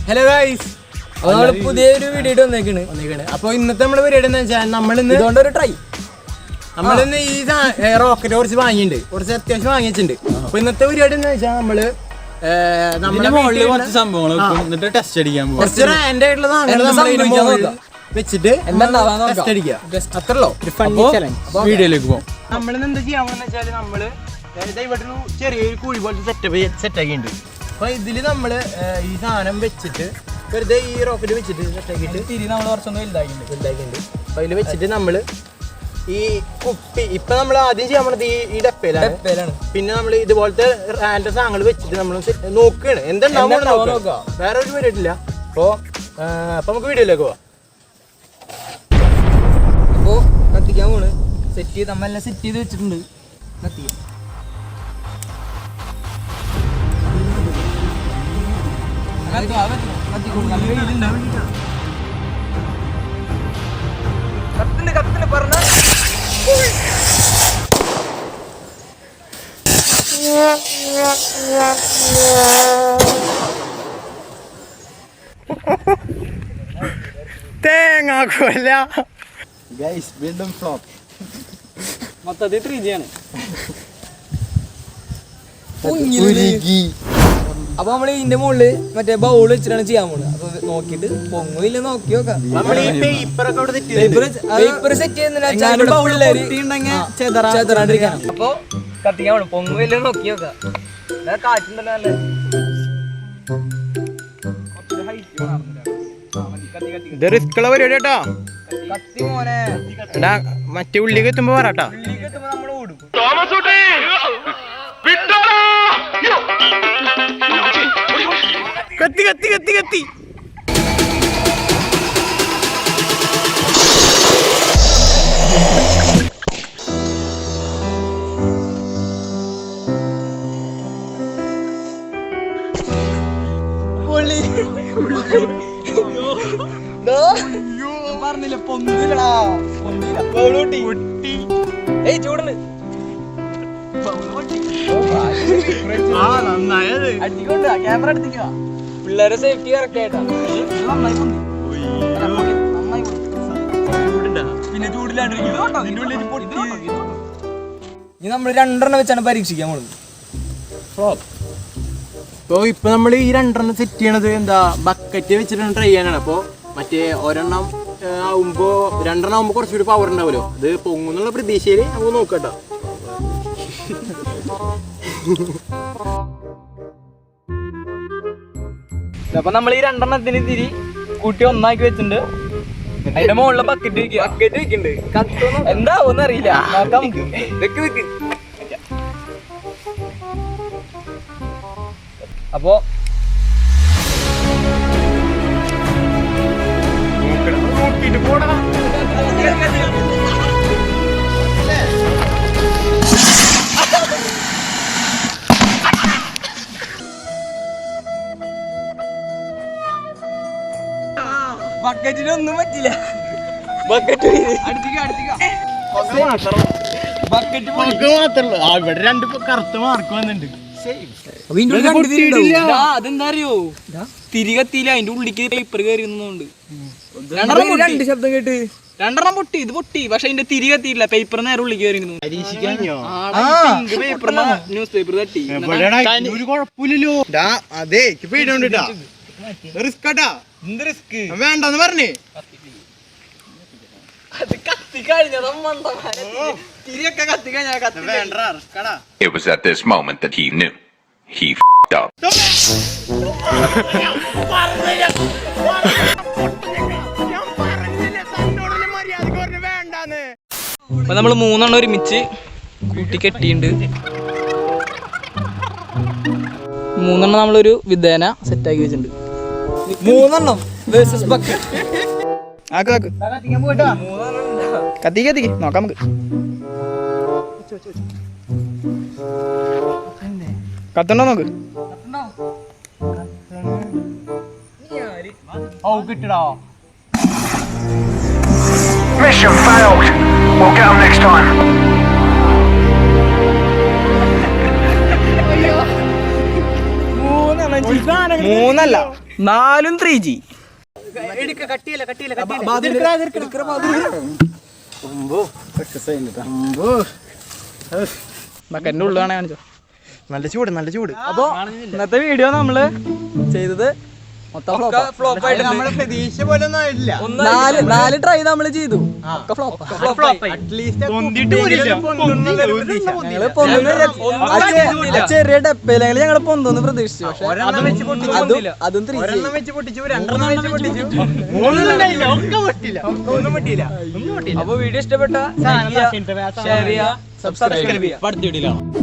Hello guys, നമ്മള് പുതിയൊരു video വന്നേക്കാണ്. അപ്പൊ ഇന്നത്തെ നമ്മുടെ പരിപാടി എന്ന് വെച്ചാൽ നമ്മളിന്ന് ഇതുകൊണ്ടൊരു ട്രൈ നമ്മളിന്ന് ഈ റോക്കറ്റ് കുറച്ച് വാങ്ങിയിട്ടുണ്ട്, കുറച്ച് അത്യാവശ്യം വാങ്ങിച്ചിട്ടുണ്ട്. അപ്പൊ ഇന്നത്തെ പരിപാടി എന്ന് വെച്ചാൽ നമ്മള് നമ്മുടെ മുകളിൽ കുറച്ച് സംഭവങ്ങൾ ടെസ്റ്റ് അടിക്കാൻ പോകും. കുറച്ച് റാൻഡ് ആയിട്ടുള്ള സാധനങ്ങൾ വെച്ചിട്ട് ടെസ്റ്റ് അടിക്കുക, അത്രല്ലോ. വീഡിയോയിലേക്ക് പോകും. നമ്മളിന്ന് എന്താ ചെയ്യാമെന്ന് വെച്ചാല് നമ്മള് ഇവിടെ ഒരു ചെറിയൊരു കുഴി പോലത്തെ സെറ്റ് ആക്കിയിട്ടുണ്ട്. അപ്പൊ ഇതില് നമ്മള് ഈ സാധനം വെച്ചിട്ട് വെറുതെ ഈ റോക്കറ്റ് വെച്ചിട്ട് സെറ്റ് ആക്കിയിട്ട് തിരി നമ്മൾ കുറച്ചൊന്നും വലുതാക്കിയിട്ടുണ്ട്. അപ്പൊ അതിൽ വെച്ചിട്ട് നമ്മള് ഈ കുപ്പി ഇപ്പൊ നമ്മൾ ആദ്യം ചെയ്യാൻ പോണത് ഈ ഡപ്പയിലാണ്. പിന്നെ നമ്മൾ ഇതുപോലത്തെ റാൻഡം സാധനങ്ങൾ വെച്ചിട്ട് നമ്മൾ നോക്കുകയാണ് എന്തുണ്ടാവും, വേറെ ഒരു പരിപാടിയില്ല. അപ്പൊ നമുക്ക് വീഡിയോയിലേക്ക് പോവാം. അപ്പോ കത്തിക്കാൻ പോണ്. സെറ്റ് ചെയ്ത് നമ്മളെല്ലാം സെറ്റ് ചെയ്ത് വെച്ചിട്ടുണ്ട്. കത്തിക്കാം. കത്തിന് പറഞ്ഞ തേങ്ങാക്കല്ല ഗൈസ്, വീണ്ടും ഫ്ലോപ്പ്. മൊത്തത്തിൽ 3G ആണ്. അപ്പൊ നമ്മള് ഇതിന്റെ മുകളില് മറ്റേ ബൗൾ വെച്ചിട്ടാണ് ചെയ്യാൻ പോകുന്നത്. അപ്പൊ നോക്കിട്ട് പൊങ്ങില്ല നോക്കി നോക്കാം. പേപ്പർ സെറ്റ് ചെയ്യുന്നതിനാണ്ടിരിക്കാൻ. അപ്പൊ കത്തിക്കാൻ പോണു. പൊങ്ങില്ല നോക്കി നോക്കാം. കാറ്റുണ്ടല്ലോ നല്ല. ഇത് റിസ്ക്കുള്ള പരിപാടി കേട്ടോ. കത്തി മോനെ. മറ്റേ ഉള്ളിക്ക് എത്തുമ്പോ പറയാട്ടാ. ഉള്ളിക്ക് എത്തുമ്പോ നമ്മള് ഓടും. കത്തി കത്തി കത്തി കത്തി പറഞ്ഞില്ല പൊന്നില്ലടാ, ചൂടുണ്ട്. അടിക്കൊണ്ട് ക്യാമറ എടുത്തിക്കുക. പിള്ളേരെ സേഫ്റ്റി കറക്റ്റ് ആയിട്ടാ. പിന്നെ ചൂടില്ലാണ്ടിരിക്കും. ഇനി നമ്മൾ 2 വെച്ചാണ് പരീക്ഷിക്കാൻ പോകുന്നത്. അപ്പോൾ ഇപ്പൊ നമ്മൾ ഈ 2 സെറ്റ് ചെയ്യണത് എന്താ ബക്കറ്റ് വെച്ചിട്ടാണ് ട്രൈ ചെയ്യാനാണ്. അപ്പോൾ മറ്റേ ഒരെണ്ണം ആവുമ്പോ 2 ആവുമ്പോ കുറച്ചുകൂടി പവർ ഉണ്ടാവുമല്ലോ, അത് പൊങ്ങുന്നുള്ള പ്രതീക്ഷയിൽ നമുക്ക് നോക്കട്ടോ. അപ്പൊ നമ്മൾ ഈ 2 തിരി കൂട്ടി ഒന്നാക്കി വെച്ചിട്ടുണ്ട്. അതിന്റെ മുകളിൽ ബക്കറ്റ് വെക്കുന്നുണ്ട്. എന്താവോന്ന് അറിയില്ല, നോക്കാം നമുക്ക്. വെക്ക് അപ്പോ ബക്കറ്റിനൊന്നും പറ്റില്ല. ബക്കറ്റ് ഇവിടെ 2 കറുത്ത മാർക്ക് വന്നിട്ടുണ്ട്. അതെന്താ അറിയോ, തിരികത്തിയില്ല. അതിന്റെ ഉള്ളിക്ക് പേപ്പർ കയറിയുന്നുണ്ട്. 2 ശബ്ദം കേട്ട് 2 പൊട്ടി. ഇത് പൊട്ടി, പക്ഷെ അതിന്റെ തിരികത്തിയില്ല. പേപ്പർ നേരെ ഉള്ളിൽ കയറിയിരുന്നു. ന്യൂസ് പേപ്പർ തട്ടി. കുഴപ്പമില്ലല്ലോ. അതെ പേടിയോണ്ടിട്ടാ. റിസ്ക് ആട്ടാ. എന്ത് റിസ്ക് വേണ്ടെന്ന് പറഞ്ഞേ. It was at this moment that he knew he f***ed up. അപ്പൊ നമ്മള് 3 ഒരുമിച്ച് കൂട്ടി കെട്ടിയിട്ടുണ്ട്. 3 നമ്മളൊരു വിധേന സെറ്റാക്കി വെച്ചിട്ടുണ്ട്. 3 വേഴ്സസ് ബക്കറ്റ്. കത്തി കത്തി നോക്കാം നമുക്ക്. കത്തണ്ടോ നോക്ക്. ഓ കിട്ടടാ. Mission failed. We'll get them next time. 3 4 3G. ബക്കറ്റിന്റെ ഉള്ളിലാണ് കാണിച്ചോ. നല്ല ചൂട്. അപ്പൊ ഇന്നത്തെ വീഡിയോ നമ്മള് ചെയ്തത് മൊത്തം ഫ്ലോപ്പ് ആയിട്ട് നമ്മളെ പ്രതീക്ഷ പോലെ ഒന്നും ആയിട്ടില്ല. 4 ട്രൈ നമ്മള് ചെയ്തു. ഒക്കെ ഫ്ലോപ്പ്. ഞങ്ങള് ചെറിയ ഡപ്പയിലെങ്കിൽ ഞങ്ങള് പൊന്തോന്ന് പ്രതീക്ഷിച്ചു. പക്ഷെ അതും 3G. അപ്പൊ വീഡിയോ ഇഷ്ടപ്പെട്ട ഷെയർ ചെയ്യുക, സബ്സ്ക്രൈബ് ചെയ്യുക.